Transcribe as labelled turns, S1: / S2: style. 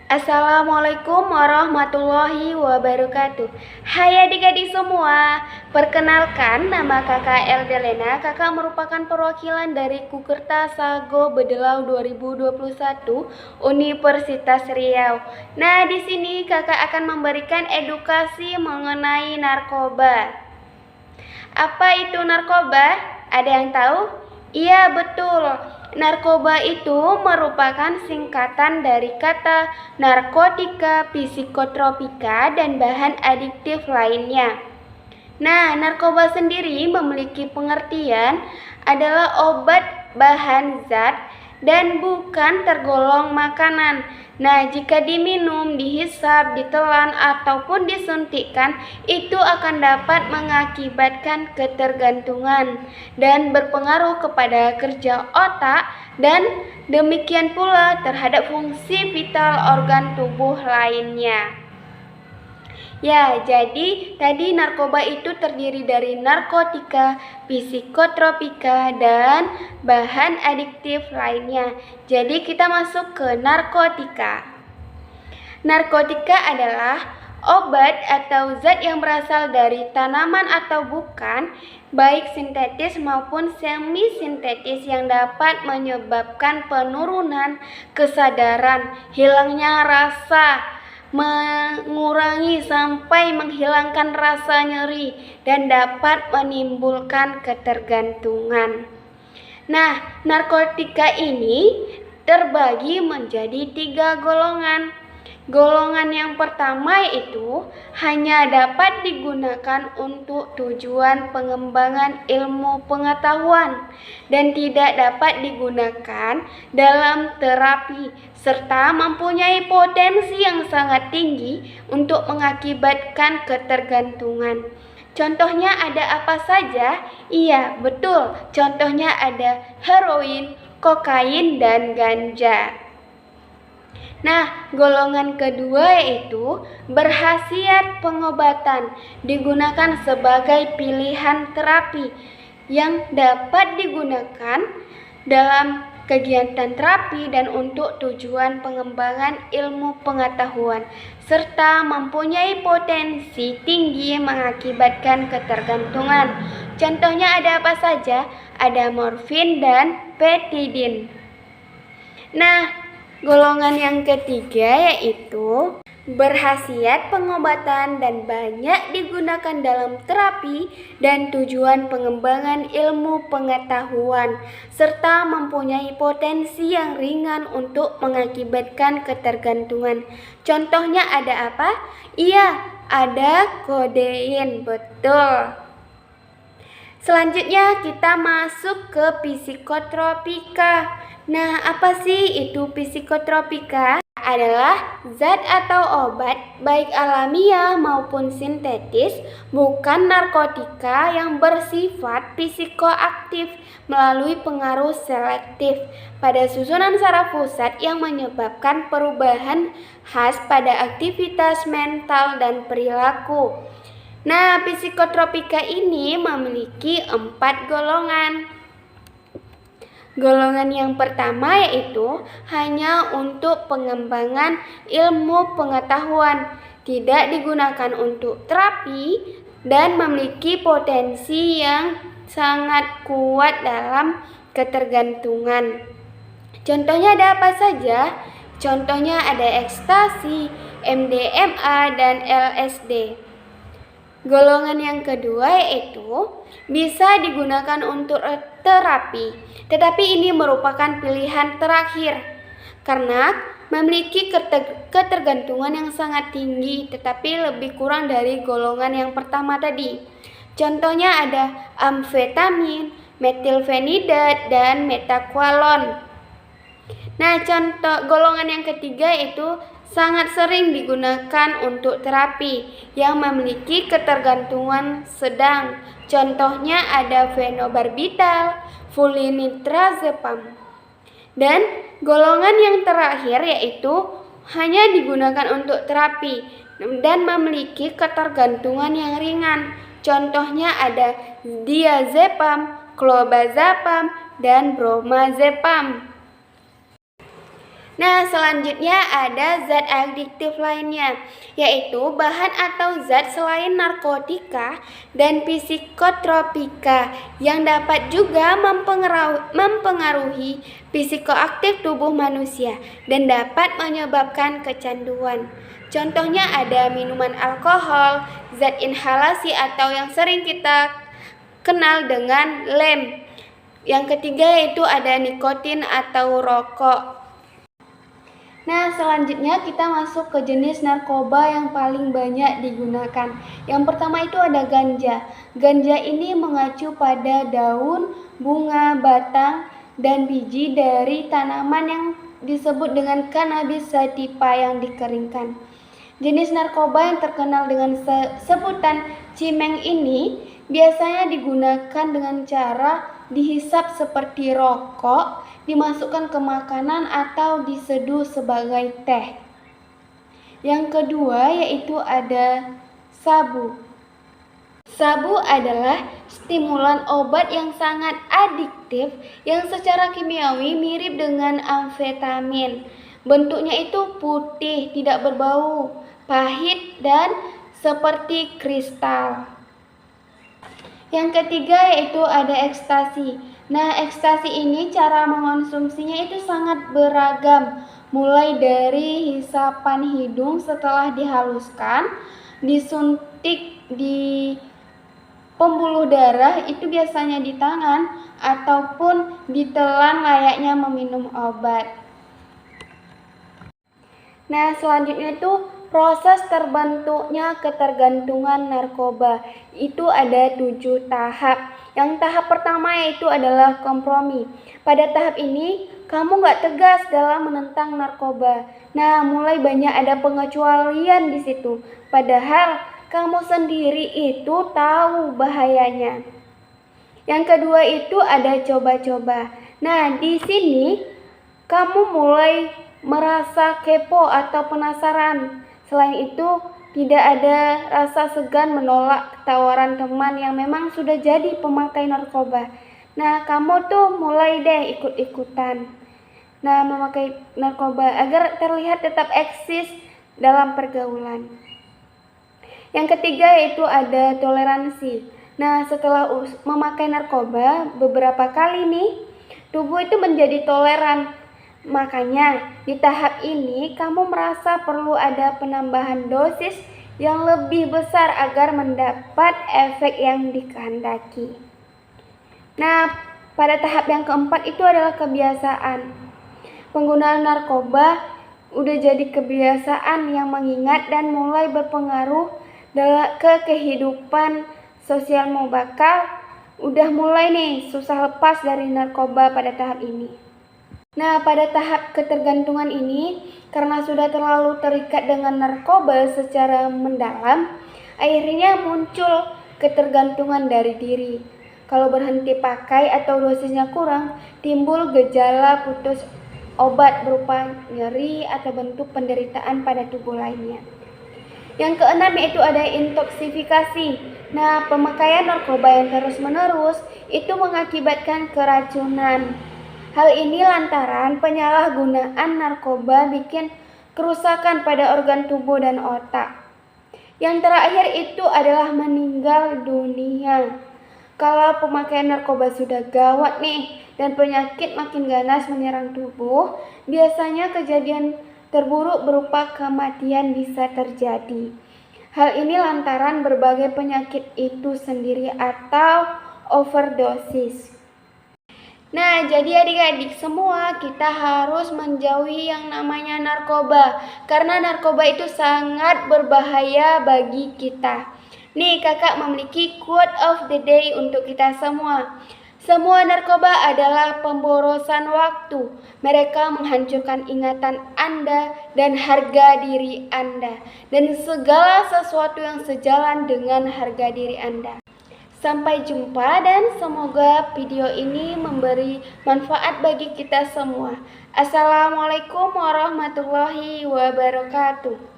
S1: Assalamualaikum warahmatullahi wabarakatuh. Hai adik-adik semua, perkenalkan nama kakak Eldelena. Kakak merupakan perwakilan dari Kukerta Sago Bedelau 2021 Universitas Riau. Nah, di sini kakak akan memberikan edukasi mengenai narkoba. Apa itu narkoba? Ada yang tahu? Iya, betul. Narkoba itu merupakan singkatan dari kata narkotika, psikotropika, dan bahan adiktif lainnya. Nah, narkoba sendiri memiliki pengertian adalah obat bahan zat dan bukan tergolong makanan. Nah, jika diminum, dihisap, ditelan, ataupun disuntikkan, itu akan dapat mengakibatkan ketergantungan dan berpengaruh kepada kerja otak dan demikian pula terhadap fungsi vital organ tubuh lainnya. Ya, jadi tadi narkoba itu terdiri dari narkotika, psikotropika, dan bahan adiktif lainnya. Jadi kita masuk ke narkotika. Narkotika adalah obat atau zat yang berasal dari tanaman atau bukan, baik sintetis maupun semi-sintetis yang dapat menyebabkan penurunan kesadaran, hilangnya rasa, mengurangi sampai menghilangkan rasa nyeri, dan dapat menimbulkan ketergantungan. Nah, narkotika ini terbagi menjadi 3 golongan. Golongan yang pertama yaitu hanya dapat digunakan untuk tujuan pengembangan ilmu pengetahuan dan tidak dapat digunakan dalam terapi serta mempunyai potensi yang sangat tinggi untuk mengakibatkan ketergantungan. Contohnya ada apa saja? Iya, betul. Contohnya ada heroin, kokain, dan ganja. Nah, golongan kedua yaitu berkhasiat pengobatan, digunakan sebagai pilihan terapi yang dapat digunakan dalam kegiatan terapi dan untuk tujuan pengembangan ilmu pengetahuan, serta mempunyai potensi tinggi mengakibatkan ketergantungan. Contohnya ada apa saja? Ada morfin dan petidin. Nah, golongan yang ketiga yaitu berkhasiat pengobatan dan banyak digunakan dalam terapi dan tujuan pengembangan ilmu pengetahuan serta mempunyai potensi yang ringan untuk mengakibatkan ketergantungan. Contohnya ada apa? Iya, ada kodein, betul. Selanjutnya kita masuk ke psikotropika. Nah, apa sih itu psikotropika? Adalah zat atau obat baik alamiah maupun sintetis, bukan narkotika yang bersifat psikoaktif melalui pengaruh selektif pada susunan saraf pusat yang menyebabkan perubahan khas pada aktivitas mental dan perilaku. Nah, psikotropika ini memiliki 4 golongan. Golongan yang pertama yaitu hanya untuk pengembangan ilmu pengetahuan, tidak digunakan untuk terapi, dan memiliki potensi yang sangat kuat dalam ketergantungan. Contohnya ada apa saja? Contohnya ada ekstasi, MDMA, dan LSD. Golongan yang kedua yaitu bisa digunakan untuk terapi, tetapi ini merupakan pilihan terakhir karena memiliki ketergantungan yang sangat tinggi tetapi lebih kurang dari golongan yang pertama tadi. Contohnya ada amfetamin, metilfenidat, dan metaqualon. Nah, contoh golongan yang ketiga itu sangat sering digunakan untuk terapi yang memiliki ketergantungan sedang. Contohnya ada fenobarbital, flunitrazepam. Dan golongan yang terakhir yaitu hanya digunakan untuk terapi dan memiliki ketergantungan yang ringan. Contohnya ada diazepam, clobazepam, dan bromazepam. Nah, selanjutnya ada zat adiktif lainnya, yaitu bahan atau zat selain narkotika dan psikotropika yang dapat juga mempengaruhi psikoaktif tubuh manusia dan dapat menyebabkan kecanduan. Contohnya ada minuman alkohol, zat inhalasi atau yang sering kita kenal dengan lem. Yang ketiga yaitu ada nikotin atau rokok. Nah, selanjutnya kita masuk ke jenis narkoba yang paling banyak digunakan. Yang pertama itu ada ganja. Ganja ini mengacu pada daun, bunga, batang, dan biji dari tanaman yang disebut dengan cannabis sativa yang dikeringkan. Jenis narkoba yang terkenal dengan sebutan cimeng ini biasanya digunakan dengan cara dihisap seperti rokok, dimasukkan ke makanan atau diseduh sebagai teh. Yang kedua yaitu ada sabu. Sabu adalah stimulan obat yang sangat adiktif yang secara kimiawi mirip dengan amfetamin. Bentuknya itu putih, tidak berbau, pahit, dan seperti kristal. Yang ketiga yaitu ada ekstasi. Nah, ekstasi ini cara mengonsumsinya itu sangat beragam, mulai dari hisapan hidung setelah dihaluskan, disuntik di pembuluh darah itu biasanya di tangan, ataupun ditelan layaknya meminum obat. Nah, selanjutnya itu proses terbentuknya ketergantungan narkoba. Itu ada 7 tahap. Yang tahap pertama yaitu adalah kompromi. Pada tahap ini, kamu gak tegas dalam menentang narkoba. Nah, mulai banyak ada pengecualian di situ. Padahal kamu sendiri itu tahu bahayanya. Yang kedua itu ada coba-coba. Nah, di sini kamu mulai merasa kepo atau penasaran. Selain itu, tidak ada rasa segan menolak tawaran teman yang memang sudah jadi pemakai narkoba. Nah, kamu tuh mulai deh ikut-ikutan. Nah, memakai narkoba agar terlihat tetap eksis dalam pergaulan. Yang ketiga yaitu ada toleransi. Nah, setelah memakai narkoba beberapa kali nih, tubuh itu menjadi toleran. Makanya di tahap ini kamu merasa perlu ada penambahan dosis yang lebih besar agar mendapat efek yang dikehendaki. Nah, pada tahap yang keempat itu adalah kebiasaan. Penggunaan narkoba udah jadi kebiasaan yang mengingat dan mulai berpengaruh ke kehidupan sosialmu. Bakal udah mulai nih susah lepas dari narkoba pada tahap ini. Nah, pada tahap ketergantungan ini, karena sudah terlalu terikat dengan narkoba secara mendalam, akhirnya muncul ketergantungan dari diri. Kalau berhenti pakai atau dosisnya kurang, timbul gejala putus obat berupa nyeri atau bentuk penderitaan pada tubuh lainnya. Yang keenam yaitu ada intoksifikasi. Nah, pemakaian narkoba yang terus-menerus itu mengakibatkan keracunan. Hal ini lantaran penyalahgunaan narkoba bikin kerusakan pada organ tubuh dan otak. Yang terakhir itu adalah meninggal dunia. Kalau pemakaian narkoba sudah gawat nih dan penyakit makin ganas menyerang tubuh, biasanya kejadian terburuk berupa kematian bisa terjadi. Hal ini lantaran berbagai penyakit itu sendiri atau overdosis. Nah, jadi adik-adik semua kita harus menjauhi yang namanya narkoba, karena narkoba itu sangat berbahaya bagi kita. Nih, kakak memiliki quote of the day untuk kita semua. Semua narkoba adalah pemborosan waktu. Mereka menghancurkan ingatan Anda dan harga diri Anda, dan segala sesuatu yang sejalan dengan harga diri Anda. Sampai jumpa dan semoga video ini memberi manfaat bagi kita semua. Assalamualaikum warahmatullahi wabarakatuh.